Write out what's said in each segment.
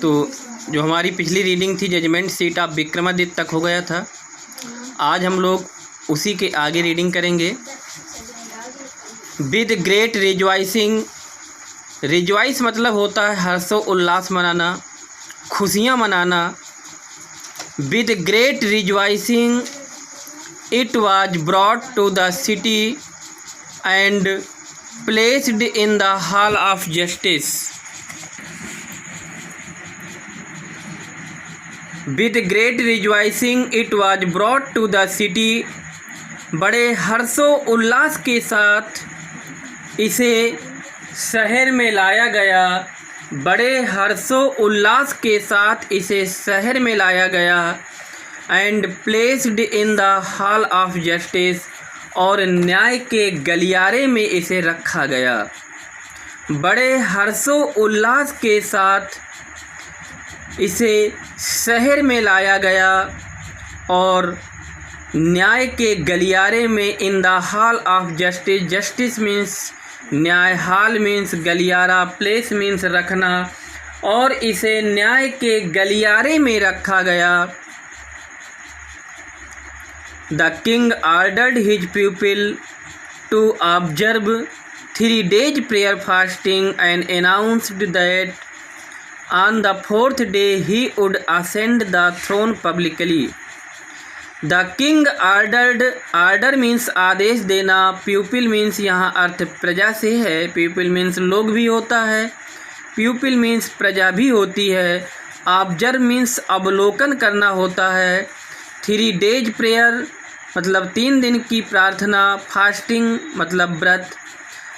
तो जो हमारी पिछली रीडिंग थी जजमेंट सीट ऑफ विक्रमादित्य तक हो गया था। आज हम लोग उसी के आगे रीडिंग करेंगे। विद ग्रेट रिजॉइसिंग, रिजॉइस मतलब होता है हर्षो उल्लास मनाना, खुशियाँ मनाना। With great rejoicing it was brought to the city and placed in the hall of justice. With great rejoicing it was brought to the city, बड़े हर्षो उल्लास के साथ इसे शहर में लाया गया। बड़े हर्षो उल्लास के साथ इसे शहर में लाया गया। And placed in the hall of justice, और न्याय के गलियारे में इसे रखा गया। बड़े हर्षो उल्लास के साथ इसे शहर में लाया गया और न्याय के गलियारे में, in the hall of justice, justice means न्याय, हॉल मीन्स गलियारा, प्लेस मीन्स रखना, और इसे न्याय के गलियारे में रखा गया। The king ordered his people to observe 3 days prayer fasting and announced that on the 4th day he would ascend the throne publicly. The king ordered, order means आदेश देना, pupil means यहाँ अर्थ प्रजा से है, pupil means लोग भी होता है, pupil means प्रजा भी होती है, observe means अवलोकन करना होता है, 3 days prayer मतलब 3 दिन की प्रार्थना, फास्टिंग मतलब व्रत।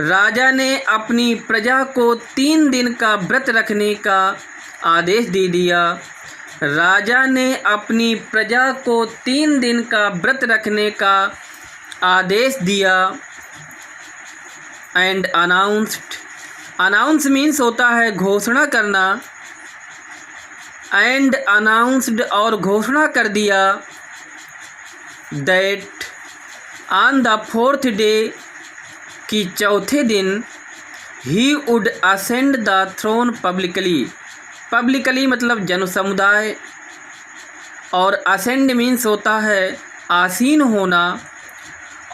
राजा ने अपनी प्रजा को 3 दिन का व्रत रखने का आदेश दे दिया। राजा ने अपनी प्रजा को 3 दिन का व्रत रखने का आदेश दिया। एंड अनाउंस्ड, अनाउंस मीन्स होता है घोषणा करना। एंड अनाउंस्ड और घोषणा कर दिया। That on the 4th day कि चौथे दिन he would ascend the throne publicly, publicly मतलब जन समुदाय, और असेंड मीन्स होता है आसीन होना।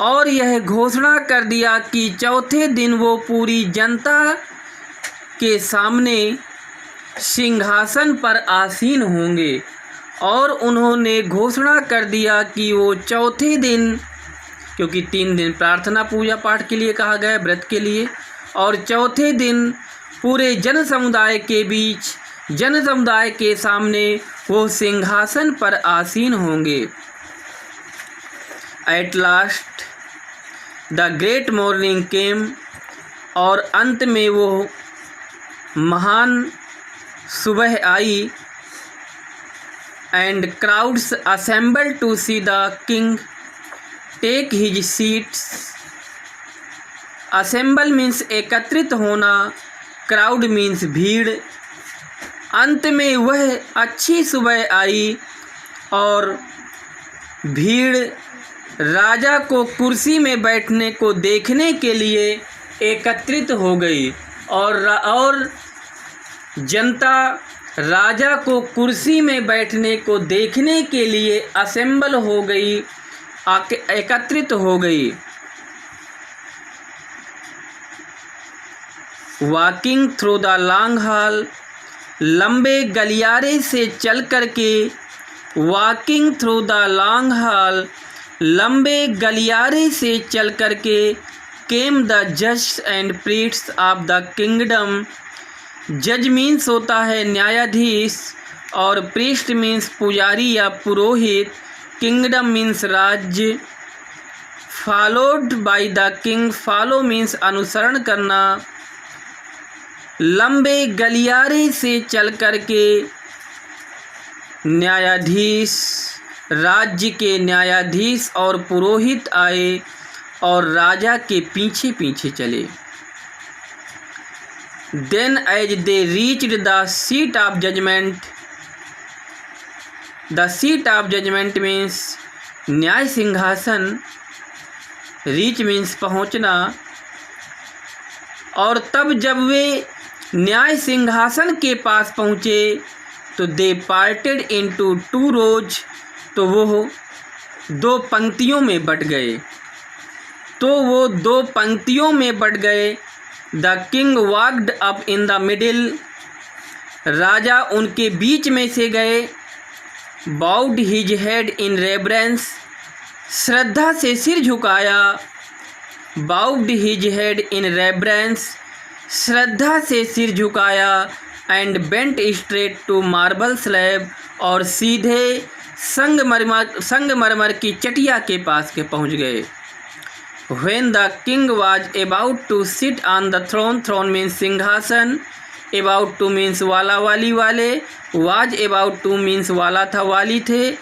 और यह घोषणा कर दिया कि चौथे दिन वो पूरी जनता के सामने सिंहासन पर आसीन होंगे। और उन्होंने घोषणा कर दिया कि वो चौथे दिन, क्योंकि 3 दिन प्रार्थना पूजा पाठ के लिए कहा गया, व्रत के लिए, और चौथे दिन पूरे जन समुदाय के बीच, जन समुदाय के सामने वो सिंहासन पर आसीन होंगे। At last the great morning came, और अंत में वो महान सुबह आई। And crowds assemble to see the king take his seats. Assemble means एकत्रित होना, क्राउड मीन्स भीड़। अंत में वह अच्छी सुबह आई और भीड़ राजा को कुर्सी में बैठने को देखने के लिए एकत्रित हो गई। और जनता राजा को कुर्सी में बैठने को देखने के लिए असेंबल हो गई, एकत्रित हो गई। Walking through the long haul, लंबे गलियारे से चल कर के, walking through the long haul, लंबे गलियारे से चल कर के, केम द जज and priests of the kingdom. जज मीन्स होता है न्यायाधीश, और प्रीस्ट मीन्स पुजारी या पुरोहित, किंगडम मीन्स राज्य। Followed by the king, follow means अनुसरण करना। लंबे गलियारे से चल कर के न्यायाधीश, राज्य के न्यायाधीश और पुरोहित आए और राजा के पीछे पीछे चले। Then as they reached the seat of judgment, the seat of judgment means न्याय सिंहासन, reach means पहुँचना। और तब जब वे न्याय सिंहासन के पास पहुँचे तो दे पार्टेड इनटू 2 rows, तो वो 2 पंक्तियों में बट गए। The king walked up in the middle, राजा उनके बीच में से गए। Bowed his head in reverence, श्रद्धा से सिर झुकाया। Bowed his head in reverence, श्रद्धा से सिर झुकाया। And bent straight to marble slab, और सीधे संगमरमर की चटिया के पास के पहुँच गए। When the king was about to sit on the throne, throne means सिंहासन, about to means वाला वाली वाले, was about to means वाला था वाली थे।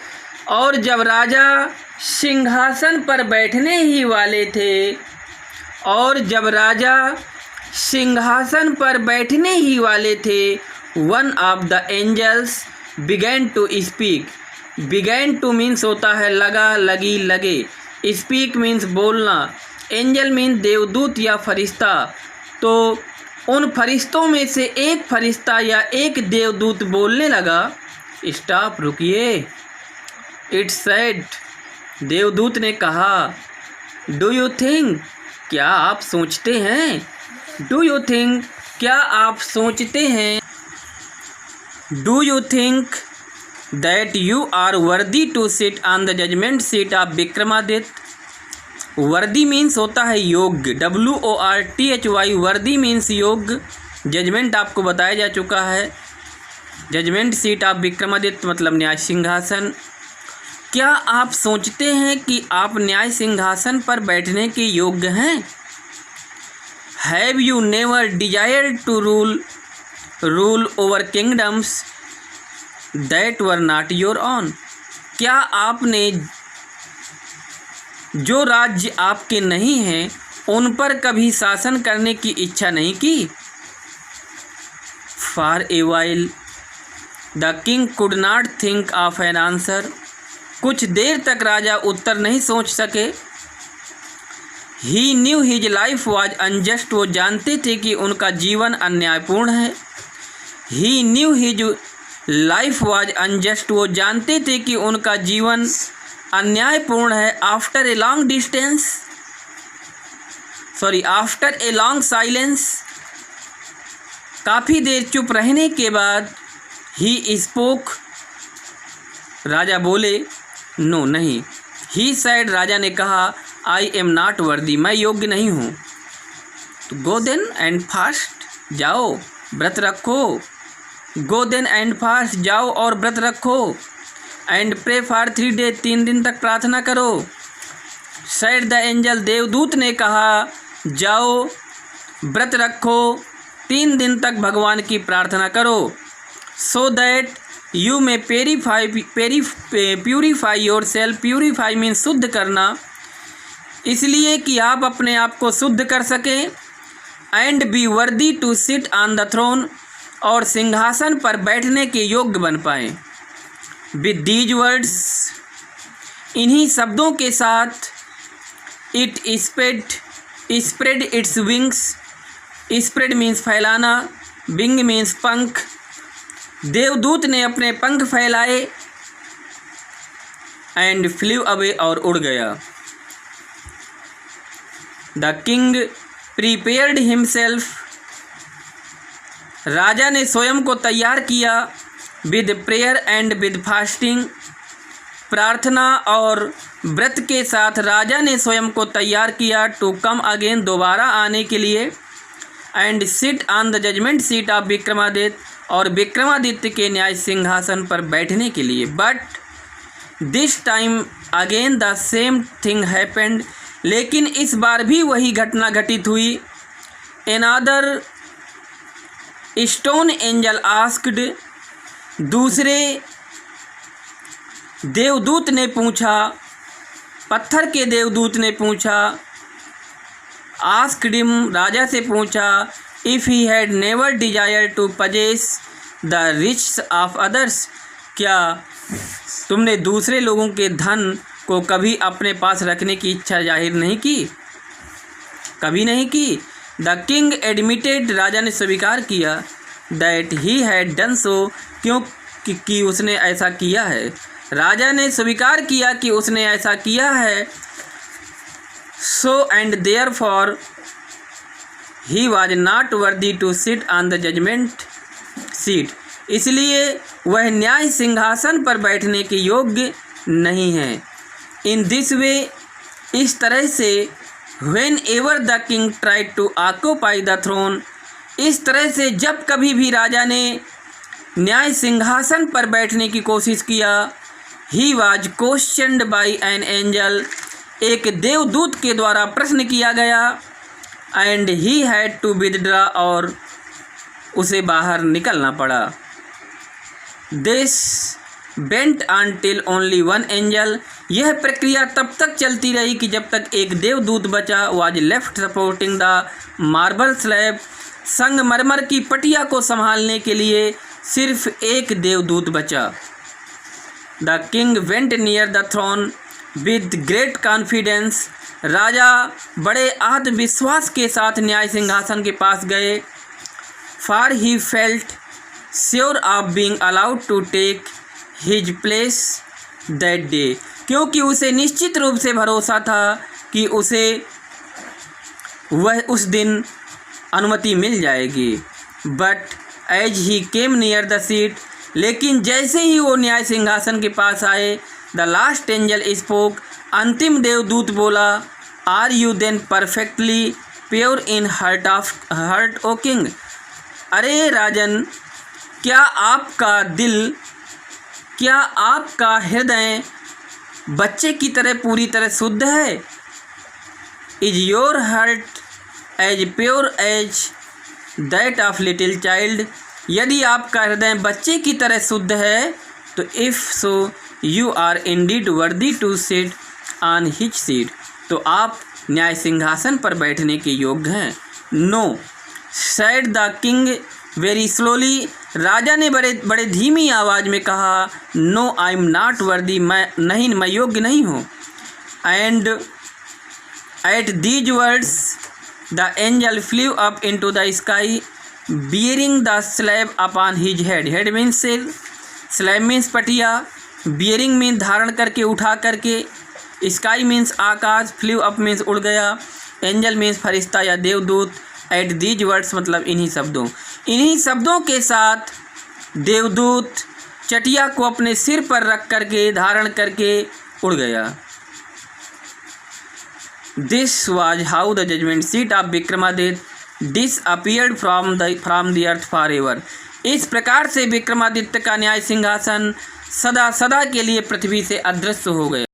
और जब राजा सिंहासन पर बैठने ही वाले थे, one of the angels began to speak. began to means होता है लगा, लगी, लगे। स्पीक मीन्स बोलना। एंजल मीन्स देवदूत या फरिश्ता। तो उन फरिश्तों में से एक फरिश्ता या एक देवदूत बोलने लगा। स्टॉप, रुकिए। इट सेड, देवदूत ने कहा, डू यू थिंक, क्या आप सोचते हैं? डू यू थिंक, क्या आप सोचते हैं? Do you think that you are worthy to sit on the judgment seat of Vikramaditya. वर्दी मीन्स होता है योग्य, WORTHY, वर्दी मीन्स योग्य। जजमेंट आपको बताया जा चुका है। जजमेंट सीट ऑफ विक्रमादित्य मतलब न्याय सिंहासन। क्या आप सोचते हैं कि आप न्याय सिंहासन पर बैठने के योग्य हैं? Have you never desired to rule over kingdoms that were not your own. क्या आपने जो राज्य आपके नहीं हैं उन पर कभी शासन करने की इच्छा नहीं की? For a while the king could not think of an answer, कुछ देर तक राजा उत्तर नहीं सोच सके। He knew his life was unjust, वो जानते थे कि उनका जीवन अन्यायपूर्ण है। He knew his life was unjust, वो जानते थे कि उनका जीवन अन्यायपूर्ण है। आफ्टर ए लॉन्ग साइलेंस, काफ़ी देर चुप रहने के बाद, ही स्पोक, राजा बोले, नो नहीं। ही सैड, राजा ने कहा, आई एम नॉट वर्दी, मैं योग्य नहीं हूँ। तो गो देन एंड फास्ट, जाओ व्रत रखो। गो देन एंड फास्ट, जाओ और व्रत रखो। एंड प्रे फॉर 3 days, 3 दिन तक प्रार्थना करो। सैड द एंजल, देवदूत ने कहा, जाओ व्रत रखो, 3 दिन तक भगवान की प्रार्थना करो। सो दैट यू में purify your self, purify means शुद्ध करना, इसलिए कि आप अपने आप को शुद्ध कर सकें। And be worthy to sit on the throne, और सिंहासन पर बैठने के योग्य बन पाएँ। विद दीज वर्ड्स, इन्हीं शब्दों के साथ, it spread its wings, spread means फैलाना, विंग मीन्स पंख। देवदूत ने अपने पंख फैलाए। एंड फ्ल्यू अवे, और उड़ गया। द किंग प्रिपेयर्ड हिमसेल्फ, राजा ने स्वयं को तैयार किया। With prayer and with fasting, प्रार्थना और व्रत के साथ राजा ने स्वयं को तैयार किया। टू कम अगेन, दोबारा आने के लिए। And sit on the judgement seat of Vikramaditya, और विक्रमादित्य के न्याय सिंहासन पर बैठने के लिए। But this time again the same thing happened, लेकिन इस बार भी वही घटना घटित हुई। एनादर स्टोन एंजल आस्क्ड, दूसरे देवदूत ने पूछा, पत्थर के देवदूत ने पूछा। आस्क्ड हिम, राजा से पूछा, if he had never desire to possess the rich of others, क्या तुमने दूसरे लोगों के धन को कभी अपने पास रखने की इच्छा जाहिर नहीं की? कभी नहीं की। द किंग एडमिटेड, राजा ने स्वीकार किया, that he had done so, क्यों कि उसने ऐसा किया है। राजा ने स्वीकार किया कि उसने ऐसा किया है। So and therefore he was not worthy to sit on the judgement seat, इसलिए वह न्याय सिंहासन पर बैठने के योग्य नहीं है। इन दिस वे, इस तरह से, whenever the king tried to occupy the throne, इस तरह से जब कभी भी राजा ने न्याय सिंहासन पर बैठने की कोशिश किया, he was questioned by an angel, एक देवदूत के द्वारा प्रश्न किया गया, and he had to withdraw, और उसे बाहर निकलना पड़ा। This went until only one angel, यह प्रक्रिया तब तक चलती रही कि जब तक एक देवदूत बचा। Was left supporting the marble slab, संगमरमर की पटिया को संभालने के लिए सिर्फ एक देवदूत बचा। The king went near the throne with great confidence, राजा बड़े आत्मविश्वास के साथ न्याय सिंहासन के पास गए। For he felt sure of being allowed to take his place that day, क्योंकि उसे निश्चित रूप से भरोसा था कि उसे वह उस दिन अनुमति मिल जाएगी। But as he came near the seat, लेकिन जैसे ही वो न्याय सिंहासन के पास आए, द लास्ट एंजल स्पोक, अंतिम देवदूत बोला, are you then perfectly pure in heart O king, अरे राजन, क्या आपका हृदय बच्चे की तरह पूरी तरह शुद्ध है? Is your heart as pure as that of little child, यदि आपका हृदय बच्चे की तरह शुद्ध है तो if so you are indeed worthy to sit on his seat, तो आप न्याय सिंहासन पर बैठने के योग्य हैं। No said the king very slowly, राजा ने बड़े धीमी आवाज़ में कहा, no I am not worthy, मैं योग्य नहीं हूँ। And at these words the angel flu up into the sky bearing the slab upon his head, head means सिर, स्लैब मीन्स पटिया, बियरिंग मीन्स धारण करके, उठा करके, स्काई मीन्स आकाश, फ्लू अप मीन्स उड़ गया, एंजल मीन्स फरिश्ता या देवदूत। एट दीज वर्ड्स मतलब इन्हीं शब्दों के साथ देवदूत चटिया को अपने सिर पर रख करके, धारण करके उड़ गया। This was how the judgement seat of Vikramaditya disappeared from the earth forever, इस प्रकार से विक्रमादित्य का न्याय सिंहासन सदा सदा के लिए पृथ्वी से अदृश्य हो गया।